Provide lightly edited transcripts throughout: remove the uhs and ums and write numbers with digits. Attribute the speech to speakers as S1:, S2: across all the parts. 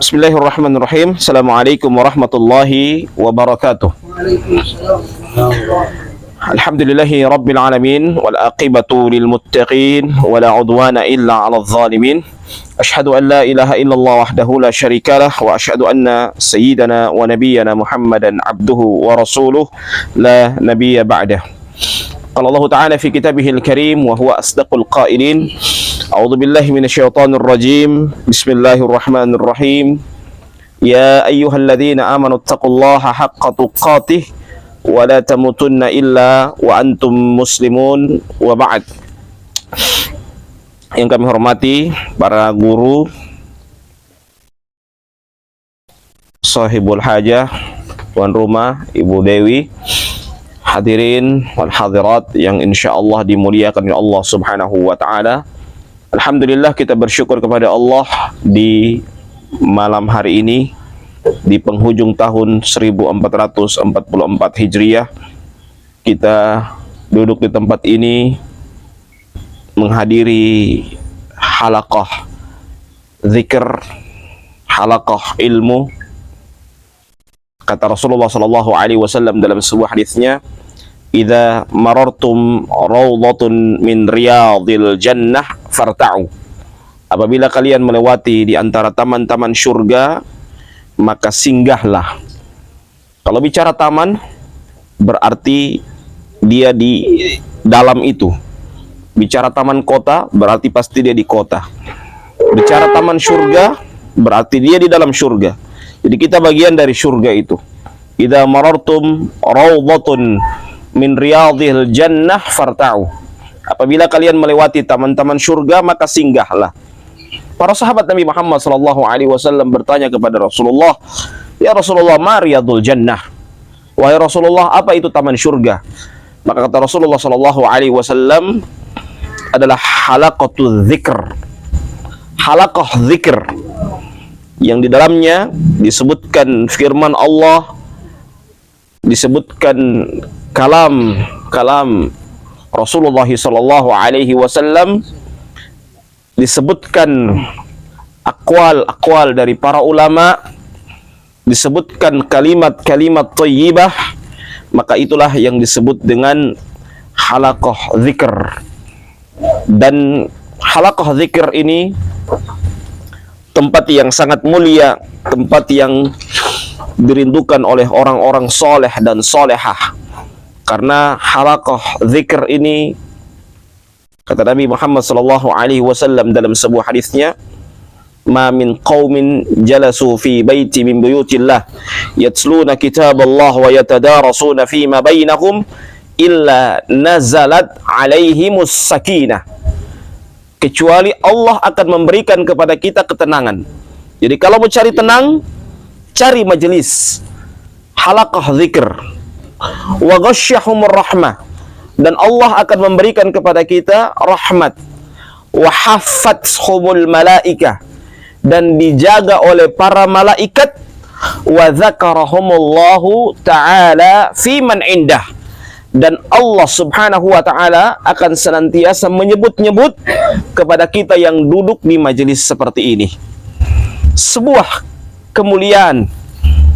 S1: Bismillahirrahmanirrahim. Assalamualaikum warahmatullahi wabarakatuh. Alhamdulillahi rabbil alamin wal aqibatu lil muttaqin wala udwana illa 'alal zalimin. Asyhadu an la ilaha illallah wahdahu la syarikalah wa asyhadu anna sayyidana wa nabiyyana Muhammadan abduhu wa rasuluh la nabiyya ba'dah. Qala Allah Ta'ala fi kitabihil karim wa huwa asdaqul qailin. A'udzu billahi minasyaitonir rajim. Bismillahirrahmanirrahim. Ya ayyuhalladzina amanu taqullaha haqqa tuqatih wa la tamutunna illa wa antum muslimun wa ba'd. Yang kami hormati para guru, sahibul hajah, tuan rumah, Ibu Dewi, hadirin wal hadirat yang insyaallah dimuliakan oleh Allah Subhanahu wa taala. Alhamdulillah, kita bersyukur kepada Allah di malam hari ini, di penghujung tahun 1444 Hijriah, kita duduk di tempat ini menghadiri halaqah zikir, halaqah ilmu. Kata Rasulullah sallallahu alaihi wasallam dalam sebuah hadisnya, "Idza marartum rawdatun min riyadil jannah farta'u." Apabila kalian melewati di antara taman-taman surga, maka singgahlah. Kalau bicara taman, berarti dia di dalam itu. Bicara taman kota, berarti pasti dia di kota. Bicara taman surga, berarti dia di dalam surga. Jadi kita bagian dari surga itu. Idza marartum rawdatun min riyadil jannah farta'u. Apabila kalian melewati taman-taman surga, maka singgahlah. Para sahabat Nabi Muhammad sallallahu alaihi wasallam bertanya kepada Rasulullah, "Ya Rasulullah, ma riyadul jannah?" Wahai Rasulullah, apa itu taman surga? Maka kata Rasulullah sallallahu alaihi wasallam, adalah halaqatul dzikr. Halaqah zikr yang di dalamnya disebutkan firman Allah, disebutkan kalam Rasulullah sallallahu alaihi wasallam, disebutkan akwal dari para ulama, disebutkan kalimat-kalimat thayyibah, maka itulah yang disebut dengan halaqah zikr. Dan halaqah zikr ini tempat yang sangat mulia, tempat yang dirindukan oleh orang-orang soleh dan solehah. Karena halaqah zikr ini, kata Nabi Muhammad sallallahu alaihi wasallam dalam sebuah hadisnya, "Ma min qaumin jalasu fi baiti min buyutillah yatluna kitaballah wa yatadarasuna fima bainahum illa nazalat alaihimus sakinah." Kecuali Allah akan memberikan kepada kita ketenangan. Jadi kalau mau cari tenang, cari majelis halaqah zikr. Wa ghasyahumur rahmah, dan Allah akan memberikan kepada kita rahmat. Wa haffathumul malaikah, dan dijaga oleh para malaikat. Wa dzakarahumullahu ta'ala fi man indah, dan Allah Subhanahu wa ta'ala akan senantiasa menyebut-nyebut kepada kita yang duduk di majelis seperti ini. Sebuah kemuliaan.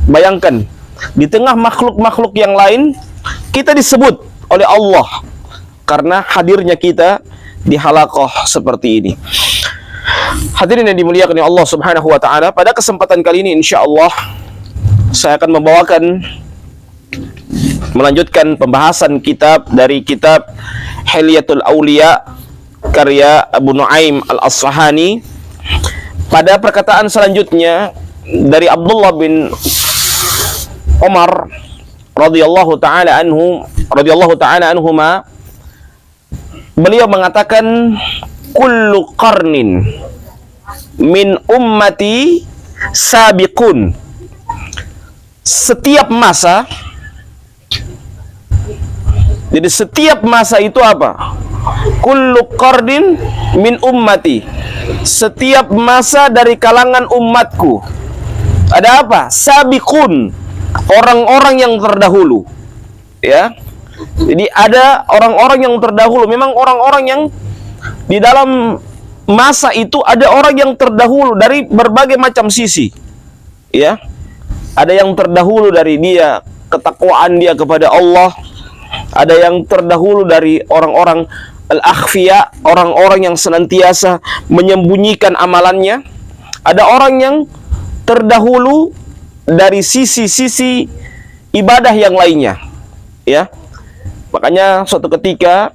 S1: Bayangkan, di tengah makhluk-makhluk yang lain, kita disebut oleh Allah karena hadirnya kita di halaqah seperti ini. Hadirin yang dimuliakan oleh Allah Subhanahu wa ta'ala, pada kesempatan kali ini insyaallah saya akan melanjutkan pembahasan kitab dari kitab Hilyatul Auliya karya Abu Nuaim Al-Asfahani. Pada perkataan selanjutnya dari Abdullah bin Umar radhiyallahu taala anhuma, beliau mengatakan, "Kullu qarnin min ummati sabiqun." Setiap masa, jadi setiap masa itu apa? Kullu qarnin min ummati. Setiap masa dari kalangan umatku. Ada apa? Sabiqun, orang-orang yang terdahulu. Ya. Jadi ada orang-orang yang terdahulu, memang orang-orang yang di dalam masa itu ada orang yang terdahulu dari berbagai macam sisi, ya. Ada yang terdahulu dari dia ketakwaan dia kepada Allah, ada yang terdahulu dari orang-orang al-akhfiya, orang-orang yang senantiasa menyembunyikan amalannya, ada orang yang terdahulu dari sisi-sisi ibadah yang lainnya, ya. Makanya suatu ketika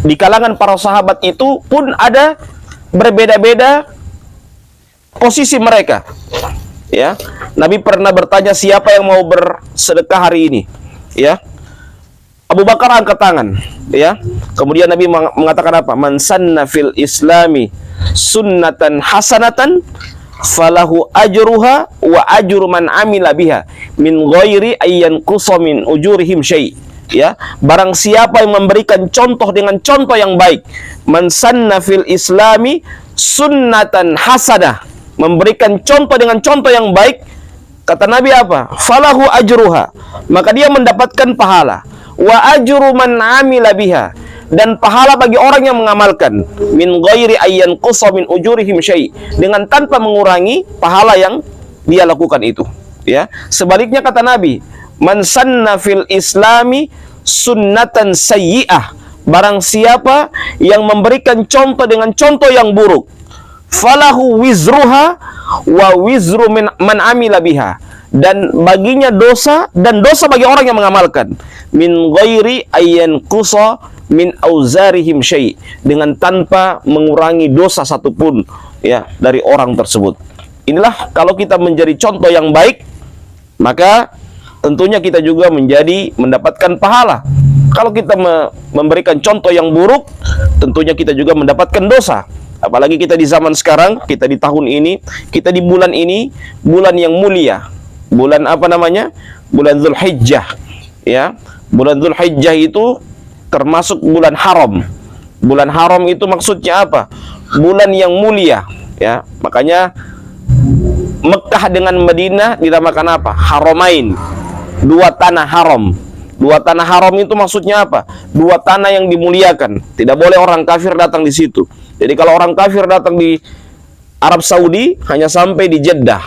S1: di kalangan para sahabat itu pun ada berbeda-beda posisi mereka, ya. Nabi pernah bertanya, siapa yang mau bersedekah hari ini, ya. Abu Bakar angkat tangan, ya. Kemudian Nabi mengatakan apa? Man sanna fil islami sunnatan hasanatan falahu ajruha wa ajru man amila biha min ghairi ayyan qusa min ujurihim syai'. Ya, barang siapa yang memberikan contoh dengan contoh yang baik, man sanna fil islami sunnatan hasanah, memberikan contoh dengan contoh yang baik, kata Nabi apa? Falahu ajruha, maka dia mendapatkan pahala, wa ajru man amila biha, dan pahala bagi orang yang mengamalkan, min ghairi ayyan qusa min ujurihim syai', dengan tanpa mengurangi pahala yang dia lakukan itu, ya. Sebaliknya kata Nabi, man sanna fil islami sunnatan sayyi'ah, barang siapa yang memberikan contoh dengan contoh yang buruk, falahu wizruha wa wizru man amila biha, dan baginya dosa dan dosa bagi orang yang mengamalkan, min ghairi ayyan qusa min auzarihim syai', dengan tanpa mengurangi dosa satupun, ya, dari orang tersebut. Inilah kalau kita menjadi contoh yang baik, maka tentunya kita juga mendapatkan pahala. Kalau kita memberikan contoh yang buruk, tentunya kita juga mendapatkan dosa. Apalagi kita di zaman sekarang, kita di tahun ini, kita di bulan ini, bulan yang mulia. Bulan apa namanya? Bulan Dzulhijjah. Ya, bulan Dzulhijjah itu termasuk bulan haram. Bulan haram itu maksudnya apa? Bulan yang mulia, ya. Makanya Mekah dengan Madinah dinamakan apa? Haramain. Dua tanah haram. Dua tanah haram itu maksudnya apa? Dua tanah yang dimuliakan. Tidak boleh orang kafir datang di situ. Jadi kalau orang kafir datang di Arab Saudi, hanya sampai di Jeddah.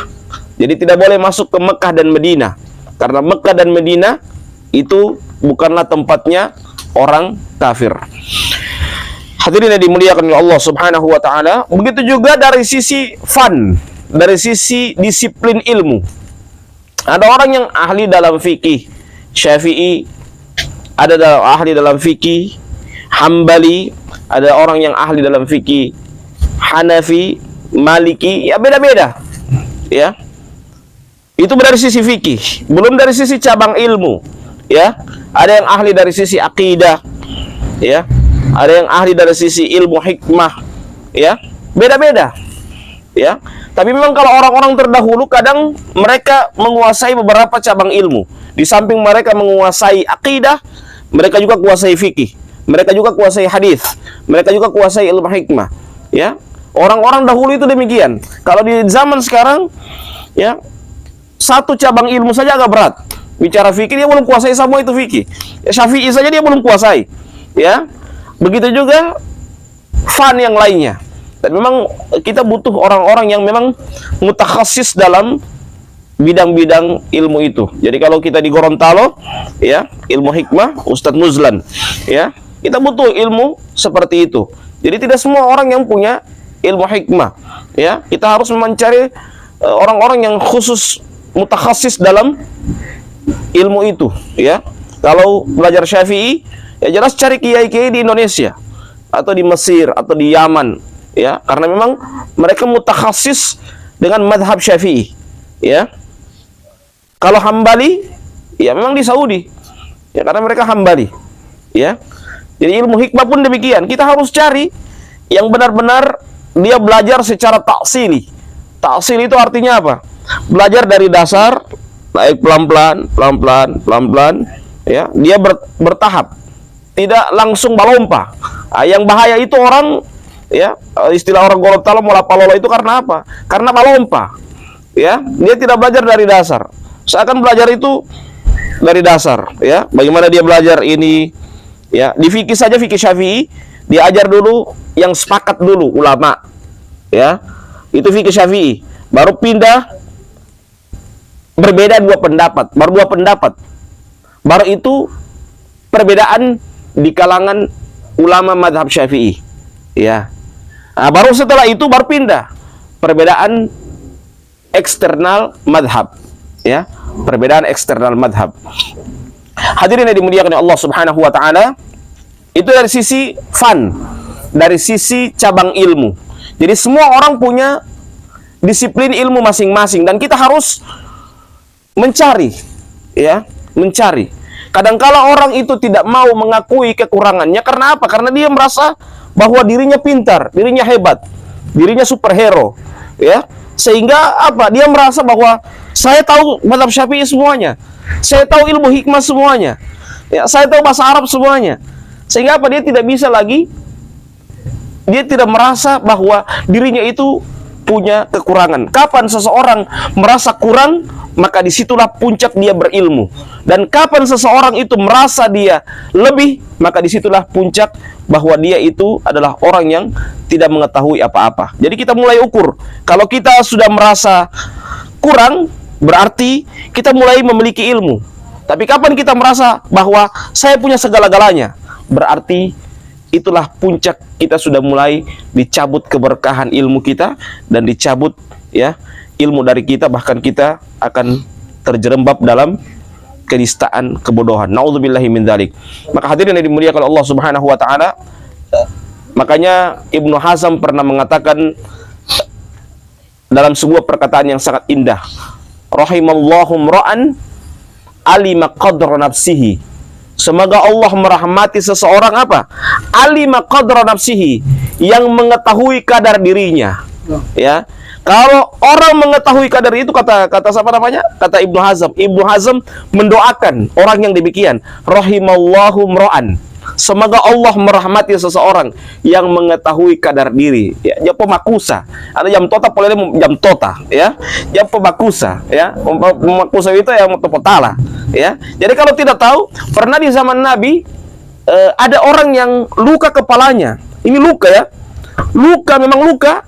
S1: Jadi tidak boleh masuk ke Mekah dan Madinah. Karena Mekah dan Madinah itu bukanlah tempatnya orang kafir. Hadirin yang dimuliakan oleh Allah Subhanahu wa taala, begitu juga dari sisi fun, dari sisi disiplin ilmu. Ada orang yang ahli dalam fikih Syafi'i, ada ahli dalam fikih Hambali, ada orang yang ahli dalam fikih Hanafi, Maliki, ya beda-beda, ya. Itu dari sisi fikih, belum dari sisi cabang ilmu, ya. Ada yang ahli dari sisi akidah, ya. Ada yang ahli dari sisi ilmu hikmah, ya. Beda-beda, ya. Tapi memang kalau orang-orang terdahulu kadang mereka menguasai beberapa cabang ilmu. Di samping mereka menguasai akidah, mereka juga kuasai fikih, mereka juga kuasai hadis, mereka juga kuasai ilmu hikmah, ya. Orang-orang dahulu itu demikian. Kalau di zaman sekarang, ya, satu cabang ilmu saja agak berat. Bicara fikih dia belum kuasai semua itu fikih. Ya, Syafi'i saja dia belum kuasai, ya. Begitu juga fan yang lainnya. Dan memang kita butuh orang-orang yang memang mutakhasis dalam bidang-bidang ilmu itu. Jadi kalau kita di Gorontalo, ya, ilmu hikmah Ustadz Muzlan, ya, kita butuh ilmu seperti itu. Jadi tidak semua orang yang punya ilmu hikmah, ya. Kita harus mencari orang-orang yang khusus mutakhasis dalam ilmu itu, ya. Kalau belajar Syafi'i, ya jelas cari kiai-kiai di Indonesia atau di Mesir atau di Yaman, ya, karena memang mereka mutakhasis dengan madhab Syafi'i, ya. Kalau Hambali, ya memang di Saudi, ya, karena mereka Hambali, ya. Jadi ilmu hikmah pun demikian. Kita harus cari yang benar-benar dia belajar secara taksili. Taksil itu artinya apa? Belajar dari dasar, naik pelan-pelan, pelan-pelan, ya. Dia bertahap, tidak langsung balompa. Yang bahaya itu orang, ya, istilah orang Gorontalo mola-palola itu karena apa? Karena balompa, ya. Dia tidak belajar dari dasar. Seakan belajar itu dari dasar, ya. Bagaimana dia belajar ini, ya. Di fikih saja, fikih Syafi'i, Diajar dulu yang sepakat dulu ulama, ya. Itu fikih Syafi'i. Baru pindah berbeda dua pendapat, baru dua pendapat. Baru itu perbedaan di kalangan ulama madhab Syafi'i, ya. Nah, baru setelah itu baru pindah perbedaan eksternal madhab, ya. Perbedaan eksternal madhab. Hadirin yang dimuliakan oleh Allah Subhanahu wa taala, itu dari sisi fun, dari sisi cabang ilmu. Jadi semua orang punya disiplin ilmu masing-masing dan kita harus mencari, ya, mencari. Kadangkala orang itu tidak mau mengakui kekurangannya karena apa? Karena dia merasa bahwa dirinya pintar, dirinya hebat, dirinya superhero, ya. Sehingga apa? Dia merasa bahwa saya tahu mazhab Syafi'i semuanya. Saya tahu ilmu hikmah semuanya. Ya, saya tahu bahasa Arab semuanya. Sehingga apa? Dia tidak bisa lagi, dia tidak merasa bahwa dirinya itu punya kekurangan. Kapan seseorang merasa kurang, maka disitulah puncak dia berilmu. Dan kapan seseorang itu merasa dia lebih, maka disitulah puncak bahwa dia itu adalah orang yang tidak mengetahui apa-apa. Jadi kita mulai ukur. Kalau kita sudah merasa kurang, berarti kita mulai memiliki ilmu. Tapi kapan kita merasa bahwa saya punya segala-galanya, berarti itulah puncak kita sudah mulai dicabut keberkahan ilmu kita dan dicabut, ya, ilmu dari kita, bahkan kita akan terjerembab dalam kenistaan, kebodohan. Nauzubillahi min dzalik. Maka hadirin yang dimuliakan Allah Subhanahu wa taala, makanya Ibnu Hazm pernah mengatakan dalam sebuah perkataan yang sangat indah, rahimallahu mra'an alima qadra nafsihi. Semoga Allah merahmati seseorang apa? Alima qadra nafsihi, yang mengetahui kadar dirinya. Ya. Kalau orang mengetahui kadar itu, kata siapa namanya? Kata Ibnu Hazm. Ibnu Hazm mendoakan orang yang demikian, rahimallahu mra'an. Semoga Allah merahmati seseorang yang mengetahui kadar diri. Ya, dia pemakusa. Ada jam tota boleh jam tota, ya. Dia pemakusa, ya. Pemakusa itu yang topotala, ya. Jadi kalau tidak tahu, pernah di zaman Nabi ada orang yang luka kepalanya. Ini luka, ya. Luka, memang luka.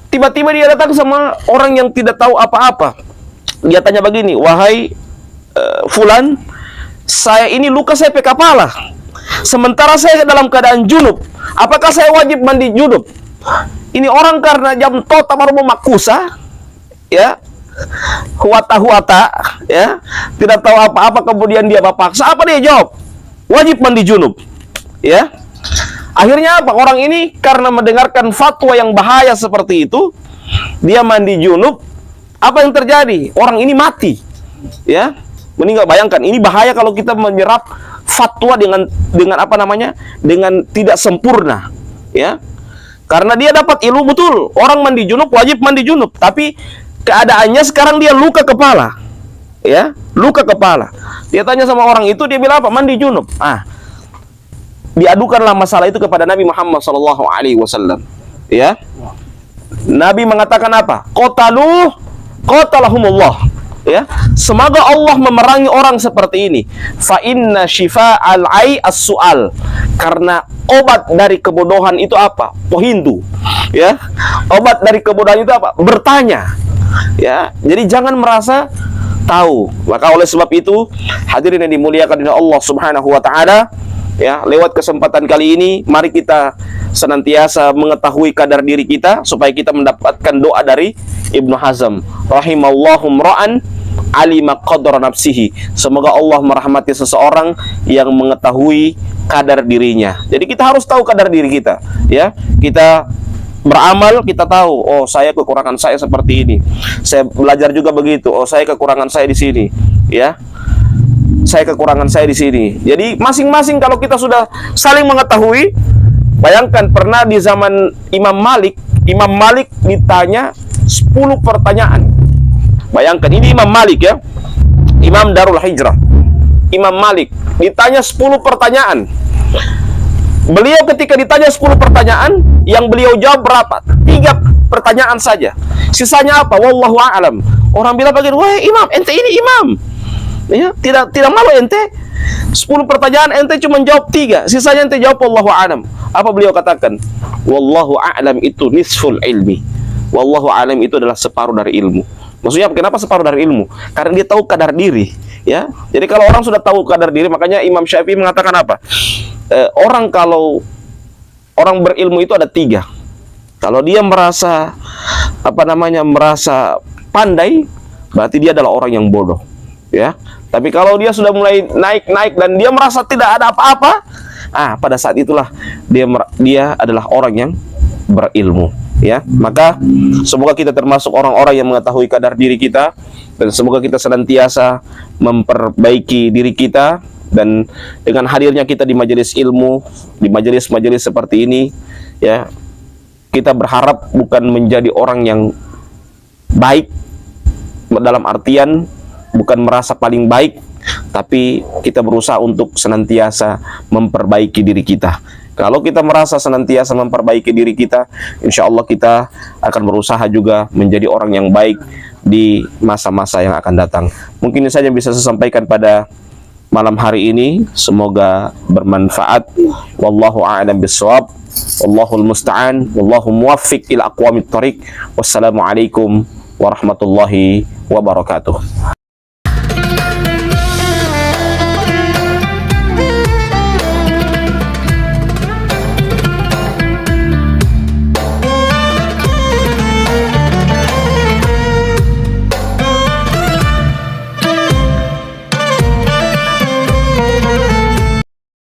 S1: Tiba-tiba dia datang sama orang yang tidak tahu apa-apa. Dia tanya begini, wahai fulan, saya ini luka saya pakai kepala. Sementara saya dalam keadaan junub. Apakah saya wajib mandi junub? Ini orang karena jam tota baru memakusa, ya, huata-huata, ya, tidak tahu apa-apa, kemudian dia paksa. Apa dia jawab? Wajib mandi junub, ya. Akhirnya apa? Orang ini karena mendengarkan fatwa yang bahaya seperti itu, dia mandi junub. Apa yang terjadi? Orang ini mati, ya, meninggal. Bayangkan, ini bahaya kalau kita menyerap fatwa dengan apa namanya? Dengan tidak sempurna, ya. Karena dia dapat ilmu betul, orang mandi junub wajib mandi junub, tapi keadaannya sekarang dia luka kepala, ya, luka kepala. Dia tanya sama orang itu, dia bilang apa? Mandi junub. Diadukanlah masalah itu kepada Nabi Muhammad SAW, ya. Nabi mengatakan apa? Qatalahumullah, ya. Semoga Allah memerangi orang seperti ini. Fa inna shifa'al ai as-su'al. Karena obat dari kebodohan itu apa? Pohindu, ya. Obat dari kebodohan itu apa? Bertanya, ya. Jadi jangan merasa tahu. Maka oleh sebab itu, hadirin yang dimuliakan oleh Allah Subhanahu wa taala, ya, lewat kesempatan kali ini mari kita senantiasa mengetahui kadar diri kita supaya kita mendapatkan doa dari Ibnu Hazm, rahimallahu mra'an alima qadra nafsihi. Semoga Allah merahmati seseorang yang mengetahui kadar dirinya. Jadi kita harus tahu kadar diri kita, ya. Kita beramal, kita tahu, oh saya kekurangan saya seperti ini. Saya belajar juga begitu, oh saya kekurangan saya di sini, ya. Saya kekurangan saya di sini. Jadi masing-masing kalau kita sudah saling mengetahui, bayangkan pernah di zaman Imam Malik ditanya 10 pertanyaan. Bayangkan, ini Imam Malik, ya, Imam Darul Hijrah. Imam Malik ditanya 10 pertanyaan. Beliau ketika ditanya 10 pertanyaan, yang beliau jawab berapa? 3 pertanyaan saja. Sisanya apa? Wallahu a'lam. Orang bilang begini, wah imam, ente ini imam, ya, tidak malu ente. 10 pertanyaan ente cuma jawab 3, sisanya ente jawab wallahu a'lam. Apa beliau katakan? Wallahu a'lam itu nisful ilmi. Wallahu a'lam itu adalah separuh dari ilmu. Maksudnya kenapa separuh dari ilmu? Karena dia tahu kadar diri, ya. Jadi kalau orang sudah tahu kadar diri, makanya Imam Syafi'i mengatakan apa? Kalau orang berilmu itu ada 3. Kalau dia merasa merasa pandai, berarti dia adalah orang yang bodoh, ya. Tapi kalau dia sudah mulai naik dan dia merasa tidak ada apa-apa, pada saat itulah dia adalah orang yang berilmu, ya. Maka semoga kita termasuk orang-orang yang mengetahui kadar diri kita, dan semoga kita senantiasa memperbaiki diri kita. Dan dengan hadirnya kita di majelis ilmu, di majelis-majelis seperti ini, ya, kita berharap bukan menjadi orang yang baik dalam artian bukan merasa paling baik, tapi kita berusaha untuk senantiasa memperbaiki diri kita. Kalau kita merasa senantiasa memperbaiki diri kita, insya Allah kita akan berusaha juga menjadi orang yang baik di masa-masa yang akan datang. Mungkin ini saja bisa saya sampaikan pada malam hari ini. Semoga bermanfaat. Wallahu a'lam bishawab. Wallahul musta'an. Wallahu muwaffiq ila aqwamit thoriq. Wassalamualaikum warahmatullahi wabarakatuh.